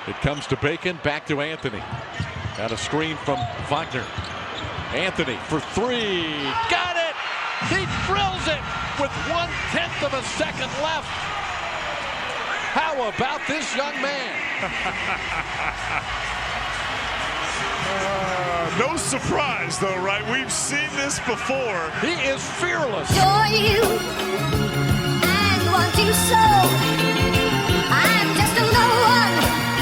It comes to Bacon, back to Anthony. Got a screen from Wagner. Anthony for three. Got it! He drills it with 1/10 of a second left. How about this young man? No surprise, though, right? We've seen this before. He is fearless. Adore you and want you so. I'm just a no one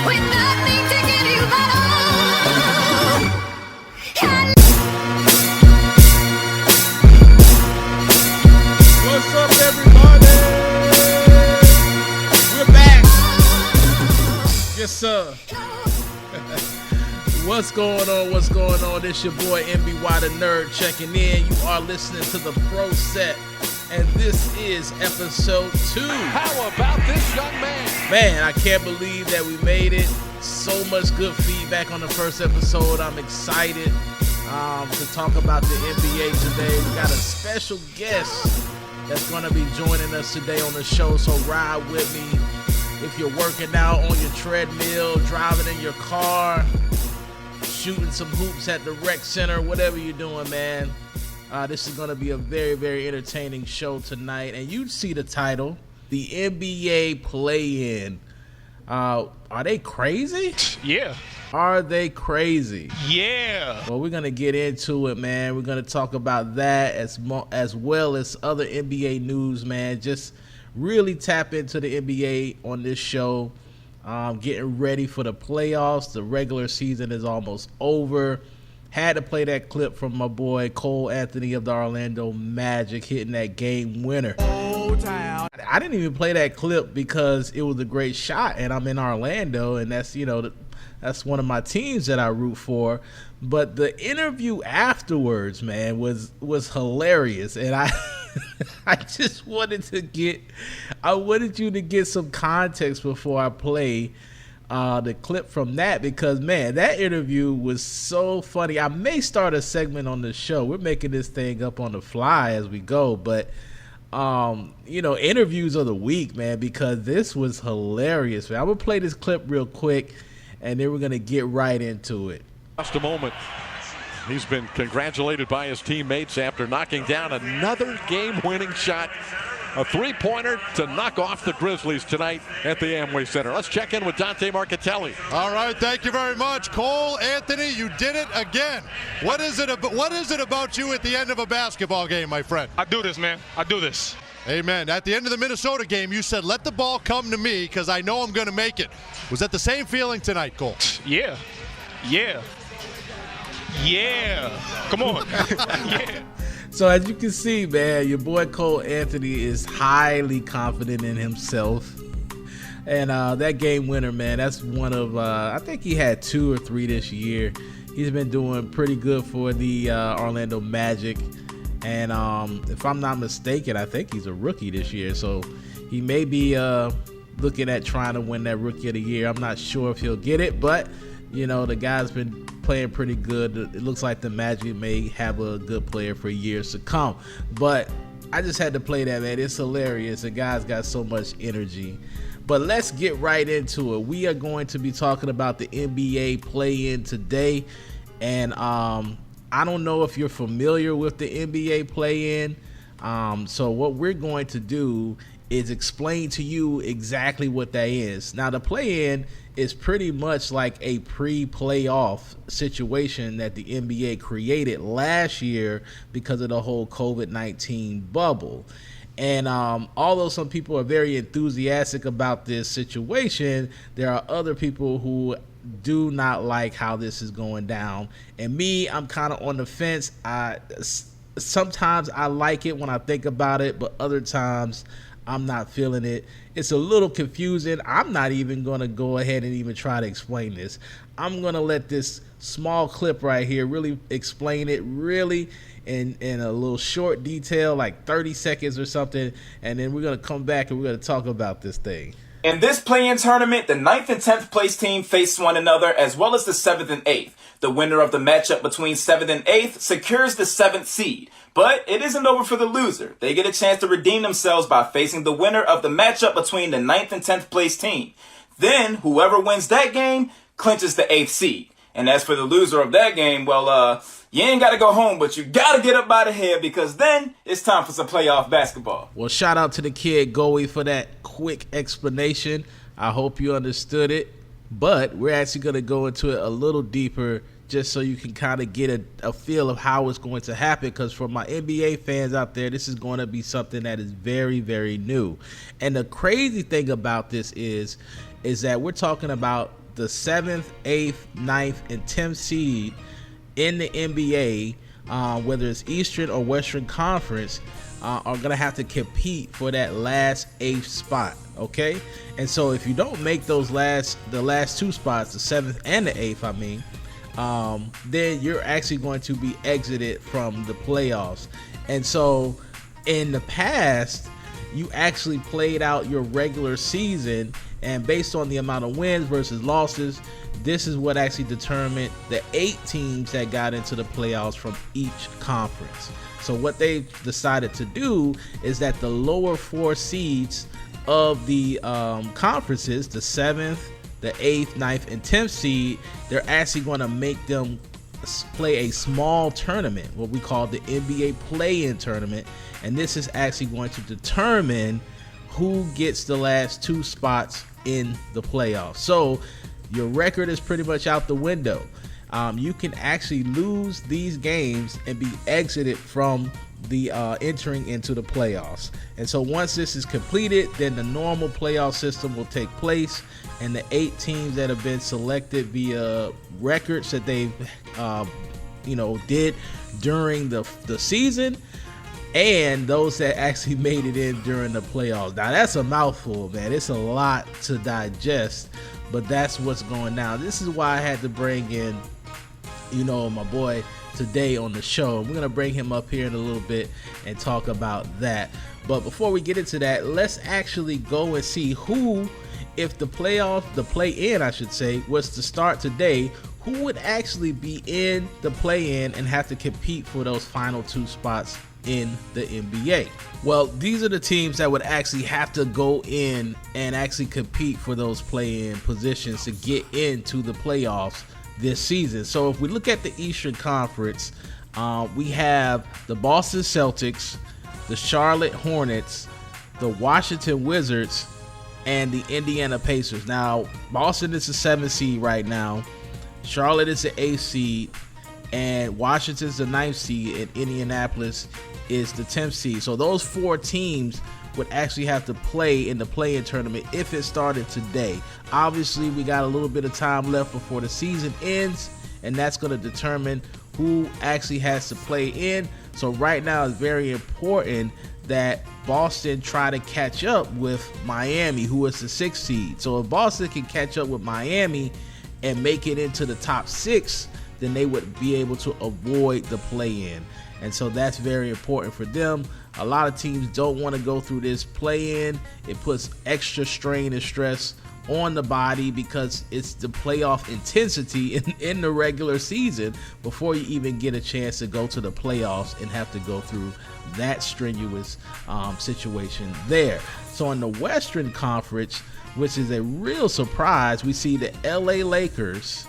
with nothing to give you but all. What's up, everybody? We're back. Yes, sir. What's going on? What's going on? It's your boy NBY the Nerd checking in. You are listening to the Pro Set, and this is episode 2. How about this young man? Man, I can't believe that we made it. So much good feedback on the first episode. I'm excited to talk about the NBA today. We got a special guest that's going to be joining us today on the show, so ride with me. If you're working out on your treadmill, driving in your car, shooting some hoops at the rec center, whatever you're doing, man. This is going to be a very, very entertaining show tonight. And you see the title, the NBA Play-In. Are they crazy? Yeah. Are they crazy? Yeah. Well, we're going to get into it, man. We're going to talk about that as well as other NBA news, man. Just really tap into the NBA on this show. Getting ready for the playoffs. The regular season is almost over. Had to play that clip from my boy Cole Anthony of the Orlando Magic hitting that game winner. I didn't even play that clip because it was a great shot, and I'm in Orlando, and that's that's one of my teams that I root for. But the interview afterwards, man, was hilarious, and I just wanted you to get some context before I play the clip from that, because, man, that interview was so funny. I may start a segment on the show. We're making this thing up on the fly as we go, but interviews of the week, man, because this was hilarious, man. I'm gonna play this clip real quick, and then we're gonna get right into it. Just a moment. He's been congratulated by his teammates after knocking down another game-winning shot. A three-pointer to knock off the Grizzlies tonight at the Amway Center. Let's check in with Dante Marchitelli. All right, thank you very much. Cole Anthony, you did it again. What is it about you at the end of a basketball game, my friend? I do this, man. I do this. Amen. At the end of the Minnesota game, you said, let the ball come to me because I know I'm going to make it. Was that the same feeling tonight, Cole? Yeah. Yeah. Yeah. Come on. Yeah. So as you can see, man, your boy Cole Anthony is highly confident in himself. And that game winner, man, that's one of, I think he had 2 or 3 this year. He's been doing pretty good for the Orlando Magic. And if I'm not mistaken, I think he's a rookie this year. So he may be looking at trying to win that Rookie of the Year. I'm not sure if he'll get it, but, the guy's been playing pretty good. It looks like the Magic may have a good player for years to come. But I just had to play that, man. It's hilarious. The guy's got so much energy. But let's get right into it. We are going to be talking about the NBA Play-In today. And I don't know if you're familiar with the NBA Play-In. So what we're going to do is explain to you exactly what that is. Now, the Play-In is pretty much like a pre-playoff situation that the NBA created last year because of the whole COVID-19 bubble. And although some people are very enthusiastic about this situation, there are other people who do not like how this is going down. And me, I'm kind of on the fence. Sometimes I like it when I think about it, but other times I'm not feeling it. It's a little confusing. I'm not even going to go ahead and even try to explain this. I'm going to let this small clip right here really explain it really in a little short detail, like 30 seconds or something, and then we're going to come back and we're going to talk about this thing. In this play-in tournament, the 9th and 10th place team face one another, as well as the 7th and 8th. The winner of the matchup between 7th and 8th secures the 7th seed. But it isn't over for the loser. They get a chance to redeem themselves by facing the winner of the matchup between the 9th and 10th place team. Then whoever wins that game clinches the 8th seed. And as for the loser of that game, well, you ain't got to go home, but you got to get up out of here because then it's time for some playoff basketball. Well, shout out to the kid Goey for that quick explanation. I hope you understood it. But we're actually going to go into it a little deeper just so you can kind of get a feel of how it's going to happen, because for my NBA fans out there, this is going to be something that is very, very new. And the crazy thing about this is that we're talking about the 7th, 8th, 9th, and 10th seed in the NBA, whether it's Eastern or Western Conference, are going to have to compete for that last 8th spot, okay? And so if you don't make the last 2 spots, the 7th and the 8th, then you're actually going to be exited from the playoffs. And so in the past, you actually played out your regular season, and based on the amount of wins versus losses, this is what actually determined the 8 teams that got into the playoffs from each conference. So what they've decided to do is that the lower 4 seeds of the conferences, the 7th, the 8th, 9th, and 10th seed, they're actually going to make them play a small tournament, what we call the NBA play-in tournament, and this is actually going to determine who gets the last 2 spots in the playoffs. So your record is pretty much out the window. You can actually lose these games and be exited from the entering into the playoffs. And so once this is completed, then the normal playoff system will take place, and the 8 teams that have been selected via records that they've did during the season, and those that actually made it in during the playoffs. Now that's a mouthful, man. It's a lot to digest, but that's what's going down. This is why I had to bring in my boy today on the show. We're gonna bring him up here in a little bit and talk about that. But before we get into that, let's actually go and see who, if the play-in, I should say, was to start today, who would actually be in the play-in and have to compete for those final 2 spots in the NBA. Well, these are the teams that would actually have to go in and actually compete for those play-in positions to get into the playoffs this season. So if we look at the Eastern Conference, we have the Boston Celtics, the Charlotte Hornets, the Washington Wizards, and the Indiana Pacers. Now, Boston is the 7th seed right now, Charlotte is the 8th seed, and Washington's the 9th seed, and Indianapolis is the 10th seed. So those 4 teams would actually have to play in the play-in tournament if it started today. Obviously, we got a little bit of time left before the season ends, and that's going to determine who actually has to play in. So right now, it's very important that Boston try to catch up with Miami, who is the 6th seed. So if Boston can catch up with Miami and make it into the top 6, then they would be able to avoid the play-in. And so that's very important for them. A lot of teams don't want to go through this play-in. It puts extra strain and stress on the body because it's the playoff intensity in the regular season before you even get a chance to go to the playoffs and have to go through that strenuous situation there. So in the Western Conference, which is a real surprise, we see the LA Lakers,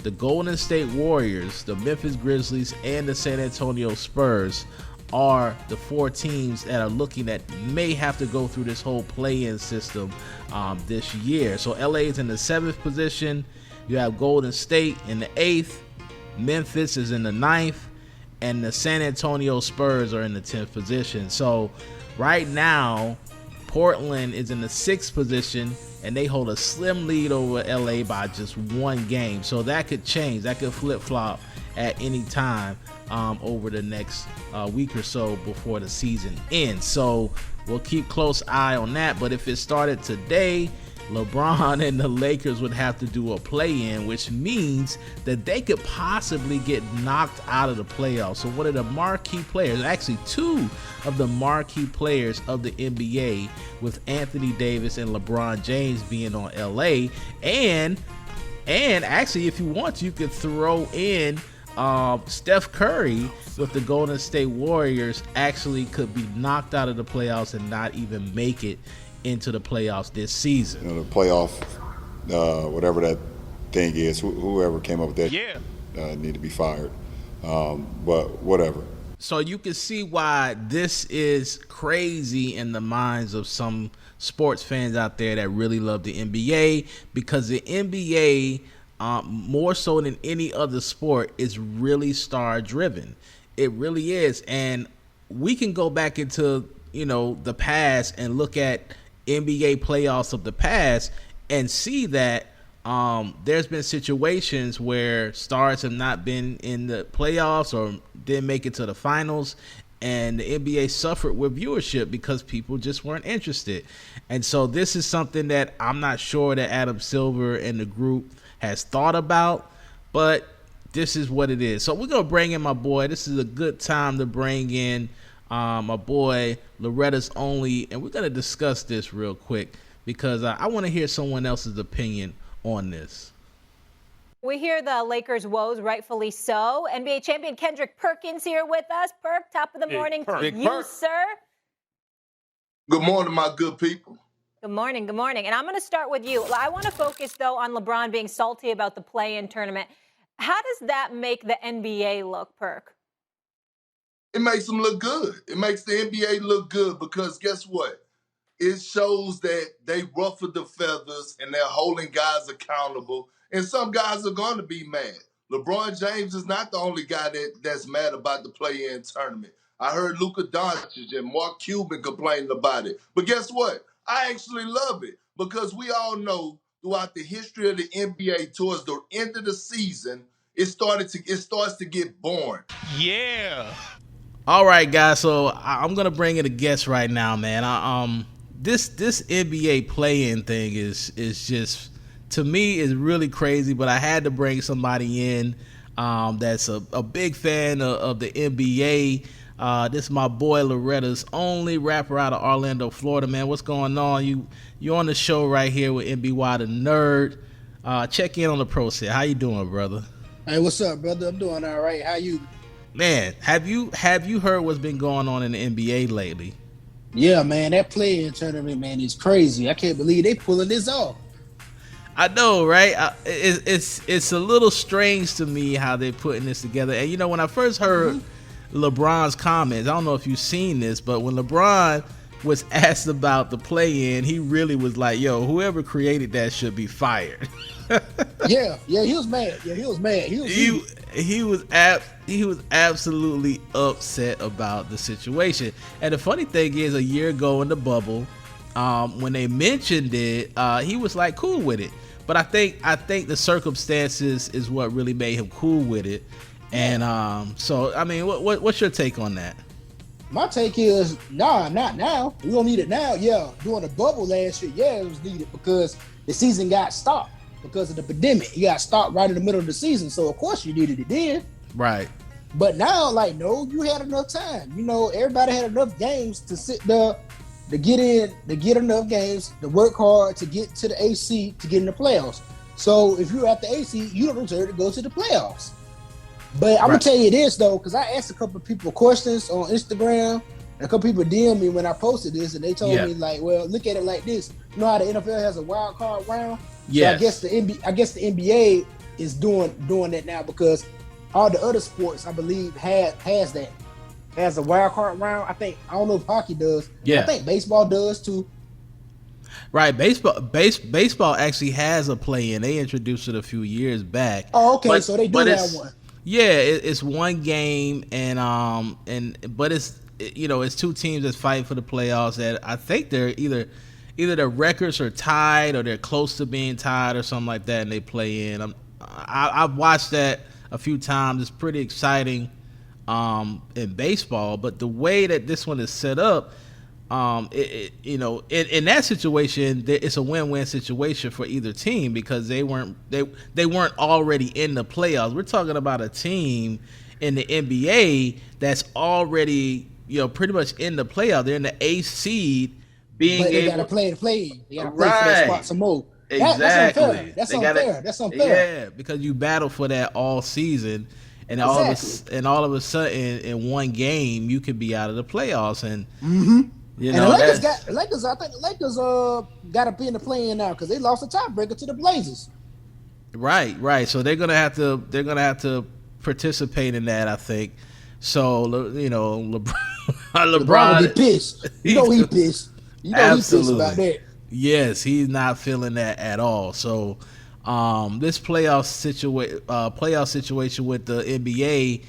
the Golden State Warriors, the Memphis Grizzlies, and the San Antonio Spurs are the 4 teams that are looking at may have to go through this whole play-in system this year. So LA is in the 7th position. You have Golden State in the 8th. Memphis is in the 9th. And the San Antonio Spurs are in the 10th position. So right now, Portland is in the 6th position, and they hold a slim lead over LA by just 1 game. So that could change. That could flip-flop at any time over the next week or so before the season ends. So we'll keep close eye on that. But if it started today, LeBron and the Lakers would have to do a play-in, which means that they could possibly get knocked out of the playoffs. So one of the marquee players, actually 2 of the marquee players of the NBA, with Anthony Davis and LeBron James being on LA, and actually, if you want, you could throw in Steph Curry with the Golden State Warriors actually could be knocked out of the playoffs and not even make it into the playoffs this season. The playoff whatever that thing is, whoever came up with that, Yeah. need to be fired. But whatever. So you can see why this is crazy in the minds of some sports fans out there that really love the NBA, because the NBA, more so than any other sport, is really star driven. It really is. And we can go back into, the past and look at NBA playoffs of the past and see that there's been situations where stars have not been in the playoffs or didn't make it to the finals, and the NBA suffered with viewership because people just weren't interested. And so this is something that I'm not sure that Adam Silver and the group has thought about, but this is what it is. So we're going to bring in my boy. This is a good time to bring in my boy, Loretta's Only, and we're going to discuss this real quick because I want to hear someone else's opinion on this. We hear the Lakers' woes, rightfully so. NBA champion Kendrick Perkins here with us. Perk, top of the morning to you, sir. Good morning, my good people. Good morning, good morning. And I'm going to start with you. I want to focus, though, on LeBron being salty about the play-in tournament. How does that make the NBA look, Perk? It makes them look good. It makes the NBA look good because guess what? It shows that they ruffled the feathers and they're holding guys accountable. And some guys are going to be mad. LeBron James is not the only guy that's mad about the play-in tournament. I heard Luka Doncic and Mark Cuban complaining about it. But guess what? I actually love it because we all know throughout the history of the NBA towards the end of the season, it starts to get boring. Yeah. All right, guys. So I'm gonna bring in a guest right now, man. This NBA play-in thing is just, to me, is really crazy. But I had to bring somebody in that's a big fan of the NBA. This is my boy Loretta's Only, rapper out of Orlando, Florida, man. What's going on? You on the show right here with NBY the Nerd. Check in on the pro set. How you doing, brother? Hey, what's up, brother? I'm doing all right. How you? Man, have you heard what's been going on in the NBA lately? Yeah, man, that play-in tournament, man, is crazy. I can't believe they pulling this off. I know, right? It's a little strange to me how they're putting this together. And when I first heard LeBron's comments, I don't know if you've seen this, but when LeBron was asked about the play-in, he really was like, "Yo, whoever created that should be fired." yeah, he was mad. He was absolutely upset about the situation. And the funny thing is, a year ago in the bubble, when they mentioned it, he was like cool with it. But I think the circumstances is what really made him cool with it. And so I mean, what's your take on that? My take is, nah, not now. We don't need it now. Yeah, during the bubble last year, yeah, it was needed because the season got stopped because of the pandemic. You got stopped right in the middle of the season, so of course you needed it then. Right. But now, no, you had enough time. Everybody had enough games to sit there, to get enough games, to work hard, to get to the AC, to get in the playoffs. So if you're at the AC, you don't deserve to go to the playoffs. But I'm going to tell you this, though, because I asked a couple of people questions on Instagram, and a couple people DM'd me when I posted this, and they told me, well, look at it like this. You know how the NFL has a wild card round? Yeah. So I guess the NBA is doing that now because all the other sports, I believe, has that. Has a wild card round. I don't know if hockey does. Yeah. I think baseball does, too. Right, baseball actually has a play-in. They introduced it a few years back. Oh, okay, so they do have one. Yeah, it's one game, but it's two teams that's fighting for the playoffs. That I think they're either their records are tied or they're close to being tied or something like that, and they play in. I've watched that a few times. It's pretty exciting in baseball, but the way that this one is set up, in that situation, it's a win-win situation for either team because they weren't already in the playoffs. We're talking about a team in the NBA that's already pretty much in the playoffs. They're in the 8th seed, but they got to play the play. They got to play for that spot some more. Exactly. That's unfair. That's unfair. Yeah, because you battle for that all season. And all of a sudden, in one game, you could be out of the playoffs, and You And know, I think that's the Lakers got to be in the play-in now because they lost a tiebreaker to the Blazers. right. So they're gonna have to participate in that, I think. So you know, LeBron will be pissed. You know he pissed. You know he pissed about that. Yes, he's not feeling that at all. So this playoff situation with the NBA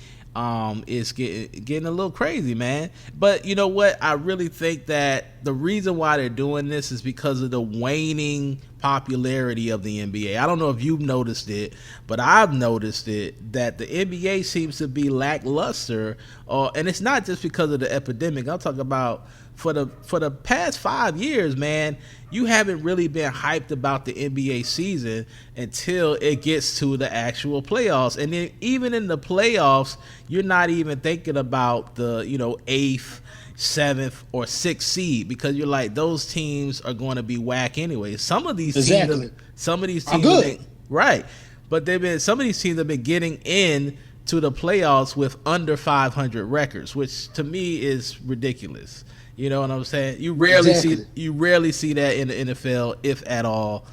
is getting a little crazy, man. But you know what? I really think that the reason why they're doing this is because of the waning popularity of the NBA. I don't know if you've noticed it, but I've noticed it that the NBA seems to be lackluster, and it's not just because of the epidemic. I'm talking about for the past 5 years, man. You haven't really been hyped about the NBA season until it gets to the actual playoffs. And then even in the playoffs, you're not even thinking about the, 8th, 7th, or 6th seed because you're like, those teams are going to be whack anyway. Some of these teams are good. Right. But some of these teams have been getting in to the playoffs with under 500 records, which to me is ridiculous. You know what I'm saying? You rarely see that in the NFL, if at all,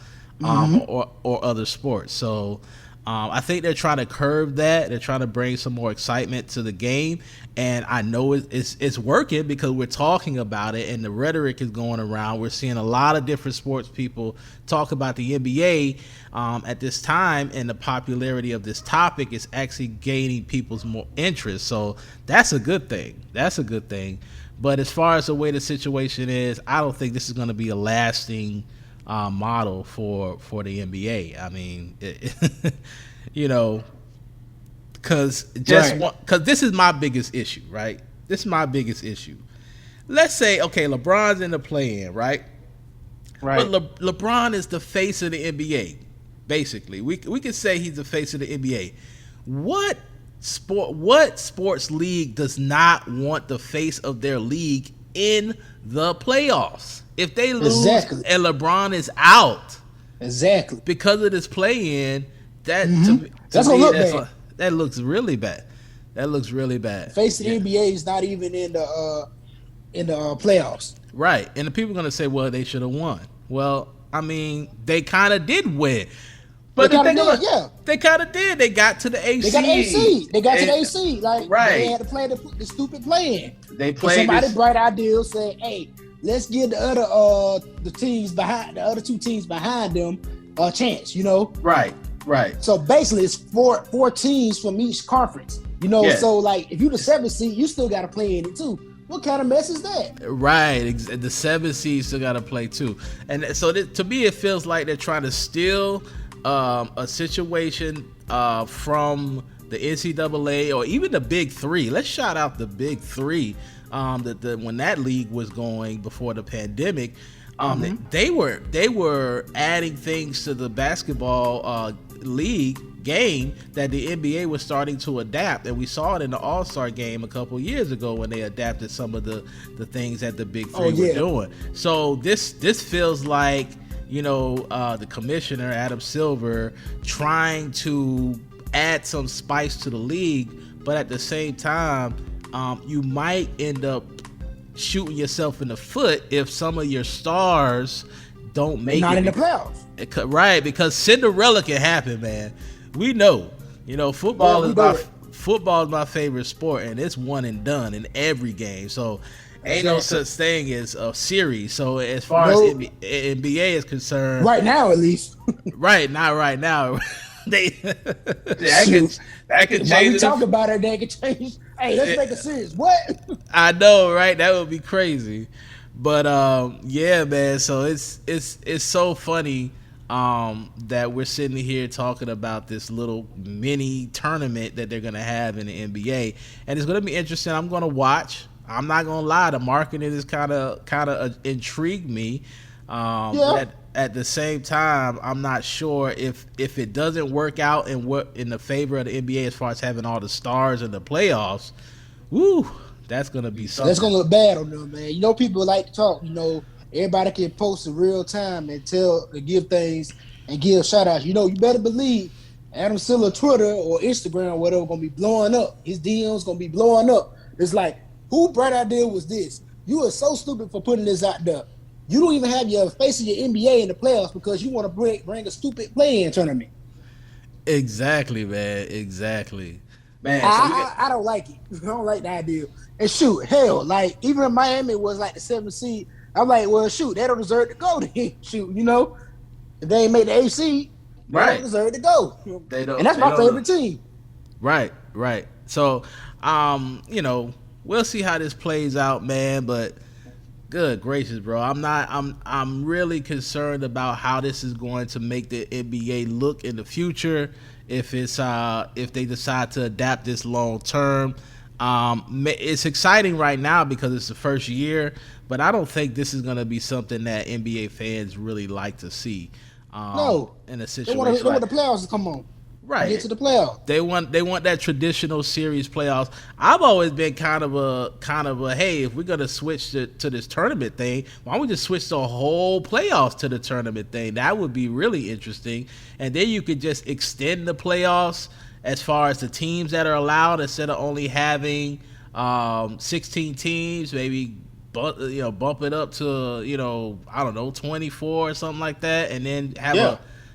or other sports. So I think they're trying to curb that. They're trying to bring some more excitement to the game, and I know it's working because we're talking about it, and the rhetoric is going around. We're seeing a lot of different sports people talk about the NBA at this time, and the popularity of this topic is actually gaining people's more interest. So that's a good thing. But as far as the way the situation is, I don't think this is going to be a lasting model for the NBA. I mean, because this is my biggest issue, right? This is my biggest issue. Let's say, okay, LeBron's in the play-in, right? Right. But LeBron is the face of the NBA, basically. We could say he's the face of the NBA. What sports league does not want the face of their league in the playoffs? If they lose and LeBron is out, because of this play-in, that that looks really bad. That looks really bad. Face of the NBA is not even in the playoffs. Right, and the people are gonna say, well, they should have won. Well, I mean, they kind of did win. But they kind of did. They got to the AC. They got to the AC. Like, they had to play the stupid play-in. They played. Somebody bright idea said, "Hey, let's give the other the other two teams behind them a chance." Right. So basically, it's four teams from each conference. So like, if you the 7th seed, you still got to play in it too. What kind of mess is that? Right. The 7th seed still got to play too. And so to me, it feels like they're trying to steal a situation from the NCAA or even the Big Three. Let's shout out the Big Three. When that league was going before the pandemic, they were adding things to the basketball league game that the NBA was starting to adapt, and we saw it in the All-Star game a couple years ago when they adapted some of the things that the Big Three were doing. So this feels like the commissioner, Adam Silver, trying to add some spice to the league, but at the same time, you might end up shooting yourself in the foot if some of your stars don't make it. In the playoffs. Right, because Cinderella can happen, man. We know. Football is my favorite sport, and it's one and done in every game. So ain't no such thing as a series. So as far as NBA is concerned, right now at least, right now, that could change. While we talk about it, they could change. Hey, let's make a series. What? I know, right? That would be crazy. But yeah, man. So it's so funny that we're sitting here talking about this little mini tournament that they're gonna have in the NBA, and it's gonna be interesting. I'm gonna watch. I'm not gonna lie, the marketing is kind of intrigued me. At the same time, I'm not sure if it doesn't work out in the favor of the NBA as far as having all the stars in the playoffs. Woo, that's gonna be something. That's gonna look bad on them, man. People like to talk. Everybody can post in real time and give things and give shout outs. You better believe Adam Silver Twitter or Instagram or whatever gonna be blowing up. His DMs gonna be blowing up. It's like, who bright idea was this? You are so stupid for putting this out there. You don't even have your face of your NBA in the playoffs because you want to bring a stupid play-in tournament. Exactly, man. Exactly. Man, I don't like it. I don't like the idea. And shoot, hell, like even if Miami was like the 7th seed, I'm like, well, shoot, they don't deserve to go. Shoot, you know, if they ain't made the AC, they don't deserve to go. They don't, and that's my favorite team. Right. So, you know, we'll see how this plays out, man. But good gracious, bro, I'm really concerned about how this is going to make the NBA look in the future. If they decide to adapt this long term, it's exciting right now because it's the first year, but I don't think this is going to be something that NBA fans really like to see. No, in a situation, they want the playoffs to come on. Right, get to the playoffs. They want that traditional series playoffs. I've always been kind of a hey, if we're gonna switch to this tournament thing, why don't we just switch the whole playoffs to the tournament thing? That would be really interesting, and then you could just extend the playoffs as far as the teams that are allowed instead of only having 16 teams, maybe. Bump it up to 24 or something like that, and then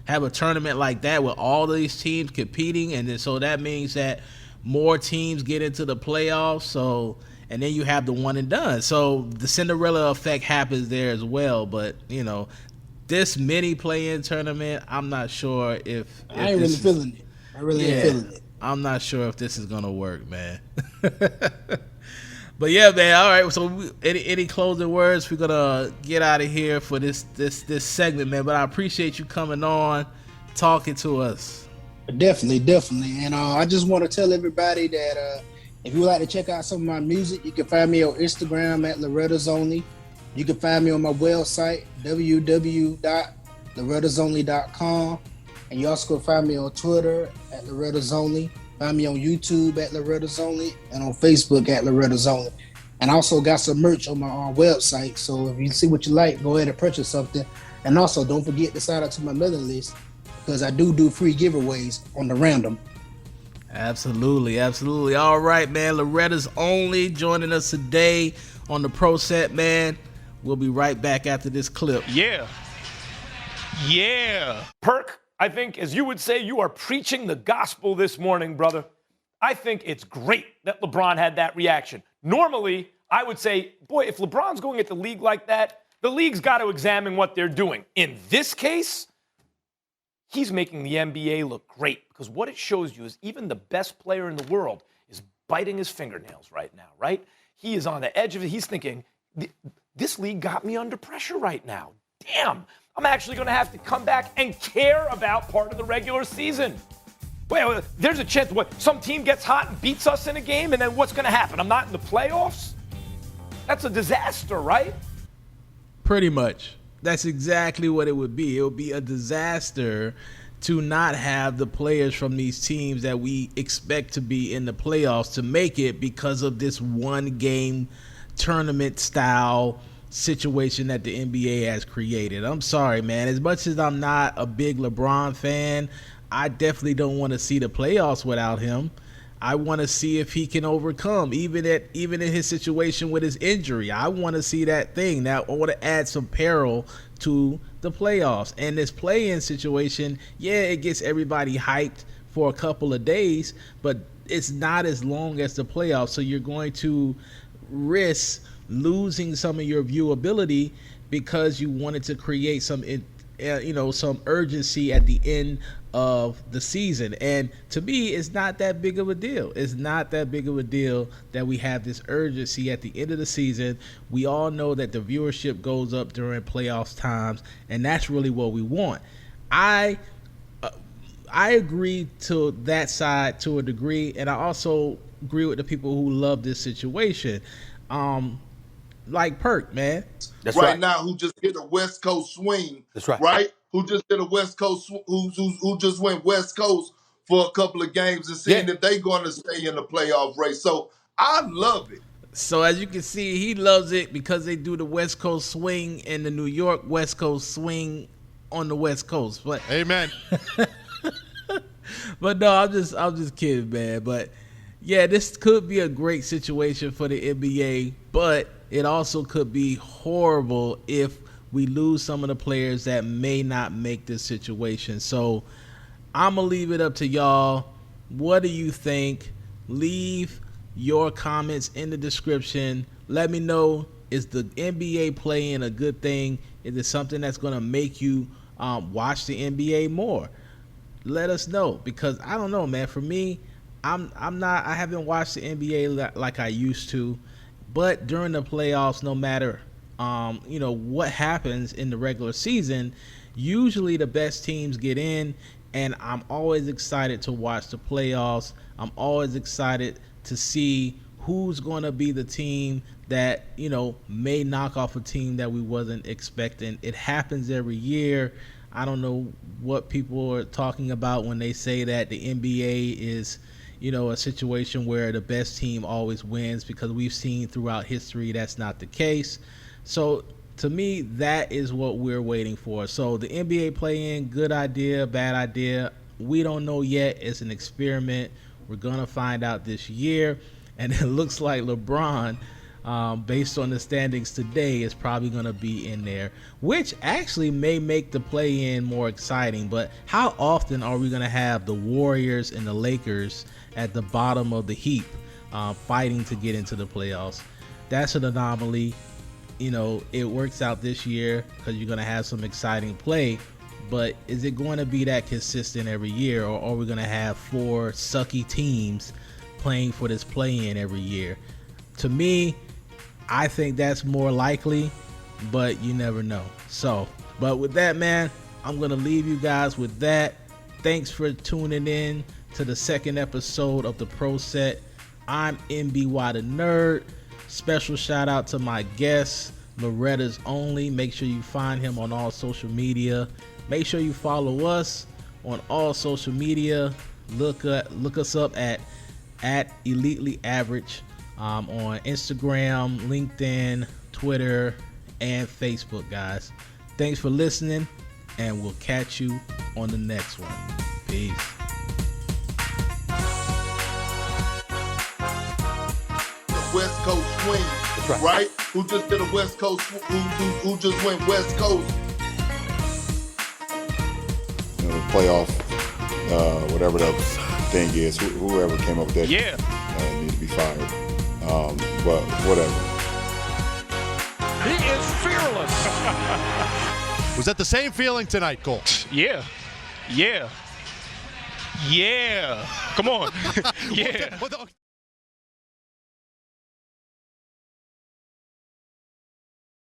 have a tournament like that with all these teams competing, and then so that means that more teams get into the playoffs. So, and then you have the one and done. So the Cinderella effect happens there as well. But this mini play-in tournament, I'm not sure if I ain't really feeling it. I really ain't feeling it. I'm not sure if this is gonna work, man. But yeah, man. All right. So, any closing words? We're gonna get out of here for this segment, man. But I appreciate you coming on, talking to us. Definitely. And I just want to tell everybody that if you would like to check out some of my music, you can find me on Instagram at Loretta's Only. You can find me on my website www.lorettasonly.com, and you also can find me on Twitter at Loretta's Only. Find me on YouTube at Loretta's Only and on Facebook at Loretta's Only. And I also got some merch on my website. So if you see what you like, go ahead and purchase something. And also don't forget to sign up to my mailing list because I do free giveaways on the random. Absolutely. All right, man. Loretta's Only joining us today on the Pro Set, man. We'll be right back after this clip. Yeah. Perk, I think, as you would say, you are preaching the gospel this morning, brother. I think it's great that LeBron had that reaction. Normally, I would say, boy, if LeBron's going at the league like that, the league's got to examine what they're doing. In this case, he's making the NBA look great because what it shows you is even the best player in the world is biting his fingernails right now, right? He is on the edge of it. He's thinking, this league got me under pressure right now. Damn. I'm actually going to have to come back and care about part of the regular season. Well, there's a chance some team gets hot and beats us in a game, and then what's going to happen? I'm not in the playoffs? That's a disaster, right? Pretty much. That's exactly what it would be. It would be a disaster to not have the players from these teams that we expect to be in the playoffs to make it because of this one game tournament style situation that the NBA has created. I'm sorry, man. As much as I'm not a big LeBron fan, I definitely don't want to see the playoffs without him. I want to see if he can overcome, even in his situation with his injury. I want to see that thing. Now, I want to add some peril to the playoffs. And this play-in situation, it gets everybody hyped for a couple of days, but it's not as long as the playoffs. So you're going to risk losing some of your viewability because you wanted to create some urgency at the end of the season. And to me, it's not that big of a deal. It's not that big of a deal that we have this urgency at the end of the season. We all know that the viewership goes up during playoffs times, and that's really what we want. I agree to that side to a degree, and I also agree with the people who love this situation. Like Perk, man. That's right now, who just hit a West Coast swing. That's right. Right? Who just did a West Coast, who just went West Coast for a couple of games and seeing if they're going to stay in the playoff race. So I love it. So as you can see, he loves it because they do the West Coast swing and the New York West Coast swing on the West Coast. But amen. But no, I'm just kidding, man. But yeah, this could be a great situation for the NBA, but it also could be horrible if we lose some of the players that may not make this situation. So I'm going to leave it up to y'all. What do you think? Leave your comments in the description. Let me know, is the NBA play-in a good thing? Is it something that's going to make you watch the NBA more? Let us know, because I don't know, man. For me, I haven't watched the NBA like I used to, but during the playoffs, no matter what happens in the regular season, usually the best teams get in, and I'm always excited to watch the playoffs. I'm always excited to see who's going to be the team that, may knock off a team that we wasn't expecting. It happens every year. I don't know what people are talking about when they say that the NBA is, a situation where the best team always wins, because we've seen throughout history that's not the case. So to me, that is what we're waiting for. So the NBA play-in, good idea, bad idea, we don't know yet. It's an experiment. We're going to find out this year. And it looks like LeBron, based on the standings today, is probably going to be in there, which actually may make the play-in more exciting. But how often are we going to have the Warriors and the Lakers at the bottom of the heap fighting to get into the playoffs? That's an anomaly. It works out this year because you're going to have some exciting play. But is it going to be that consistent every year, or are we going to have 4 sucky teams playing for this play-in every year? To me, I think that's more likely, but you never know. So, but with that, man, I'm going to leave you guys with that. Thanks for tuning in to the second episode of the Pro Set. I'm NBY the Nerd. Special shout out to my guest, Loretta's Only. Make sure you find him on all social media. Make sure you follow us on all social media. Look us up at Elitely Average on Instagram, LinkedIn, Twitter, and Facebook, guys. Thanks for listening, and we'll catch you on the next one. Peace. West Coast swing, That's right? Who just did a West Coast? Who just went West Coast? The playoff, whatever the thing is, whoever came up with that, need to be fired. But whatever. He is fearless. Was that the same feeling tonight, Cole? Yeah. Come on. Yeah.